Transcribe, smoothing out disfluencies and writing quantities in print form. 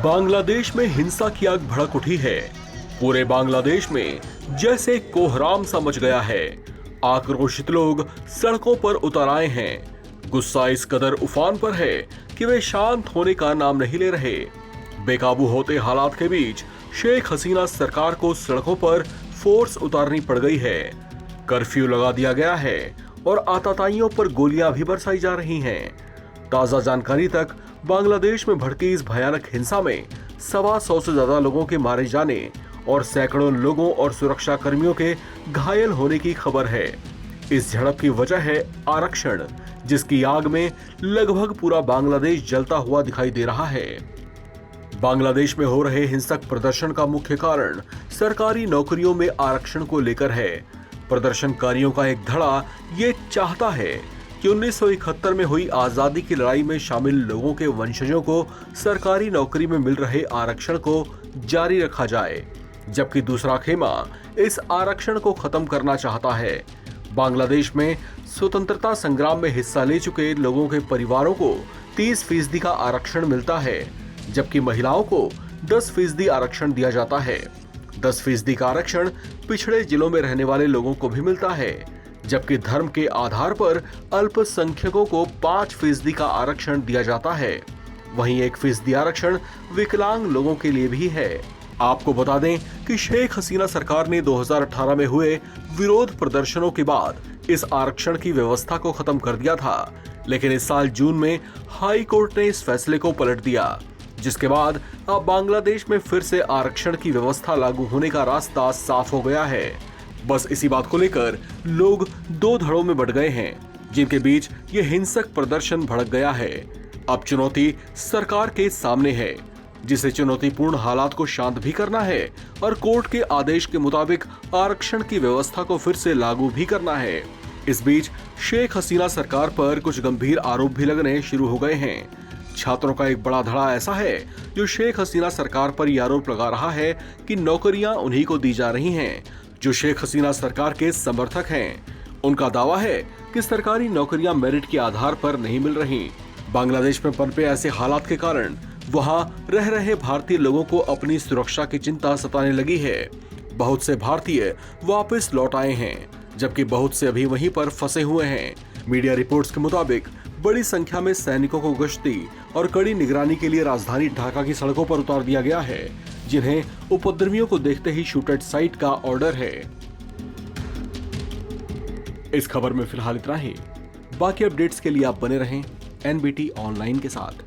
बांग्लादेश में हिंसा की आग भड़क उठी है। पूरे बांग्लादेश में जैसे कोहराम सा मच गया है। आक्रोशित लोग सड़कों पर उतर आए हैं। गुस्सा इस कदर उफान पर है कि वे शांत होने का नाम नहीं ले रहे। बेकाबू होते हालात के बीच शेख हसीना सरकार को सड़कों पर फोर्स उतारनी पड़ गई है। कर्फ्यू लगा दिया गया है और आतताइयों पर गोलियां भी बरसाई जा रही हैं। ताजा जानकारी तक बांग्लादेश में भड़की इस भयानक हिंसा में 125 से ज्यादा लोगों के मारे जाने और सैकड़ों लोगों और सुरक्षा कर्मियों के घायल होने की खबर है। इस झड़प की वजह है आरक्षण, जिसकी आग में लगभग पूरा बांग्लादेश जलता हुआ दिखाई दे रहा है। बांग्लादेश में हो रहे हिंसक प्रदर्शन का मुख्य कारण सरकारी नौकरियों में आरक्षण को लेकर है। प्रदर्शनकारियों का एक धड़ा ये चाहता है कि 1971 में हुई आजादी की लड़ाई में शामिल लोगों के वंशजों को सरकारी नौकरी में मिल रहे आरक्षण को जारी रखा जाए, जबकि दूसरा खेमा इस आरक्षण को खत्म करना चाहता है। बांग्लादेश में स्वतंत्रता संग्राम में हिस्सा ले चुके लोगों के परिवारों को 30% का आरक्षण मिलता है, जबकि महिलाओं को 10% आरक्षण दिया जाता है। 10% का आरक्षण पिछड़े जिलों में रहने वाले लोगों को भी मिलता है, जबकि धर्म के आधार पर अल्पसंख्यकों को 5% का आरक्षण दिया जाता है। वहीं 1% आरक्षण विकलांग लोगों के लिए भी है। आपको बता दें कि शेख हसीना सरकार ने 2018 में हुए विरोध प्रदर्शनों के बाद इस आरक्षण की व्यवस्था को खत्म कर दिया था, लेकिन इस साल जून में हाई कोर्ट ने इस फैसले को पलट दिया, जिसके बाद अब बांग्लादेश में फिर से आरक्षण की व्यवस्था लागू होने का रास्ता साफ हो गया है। बस इसी बात को लेकर लोग दो धड़ों में बट गए हैं, जिनके बीच ये हिंसक प्रदर्शन भड़क गया है। अब चुनौती सरकार के सामने है, जिसे चुनौतीपूर्ण हालात को शांत भी करना है और कोर्ट के आदेश के मुताबिक आरक्षण की व्यवस्था को फिर से लागू भी करना है। इस बीच शेख हसीना सरकार पर कुछ गंभीर आरोप भी लगने शुरू हो गए हैं। छात्रों का एक बड़ा धड़ा ऐसा है जो शेख हसीना सरकार पर यह आरोप लगा रहा है कि नौकरियां उन्हीं को दी जा रही हैं जो शेख हसीना सरकार के समर्थक हैं। उनका दावा है कि सरकारी नौकरियां मेरिट के आधार पर नहीं मिल रही। बांग्लादेश में पनपे ऐसे हालात के कारण वहां रह रहे भारतीय लोगों को अपनी सुरक्षा की चिंता सताने लगी है। बहुत से भारतीय वापस लौट आए हैं, जबकि बहुत से अभी वहीं पर फंसे हुए हैं। मीडिया रिपोर्ट्स के मुताबिक बड़ी संख्या में सैनिकों को गश्ती और कड़ी निगरानी के लिए राजधानी ढाका की सड़कों पर उतार दिया गया है, जिन्हें उपद्रवियों को देखते ही शूट एट साइट का ऑर्डर है। इस खबर में फिलहाल इतना ही। बाकी अपडेट्स के लिए आप बने रहें एनबीटी ऑनलाइन के साथ।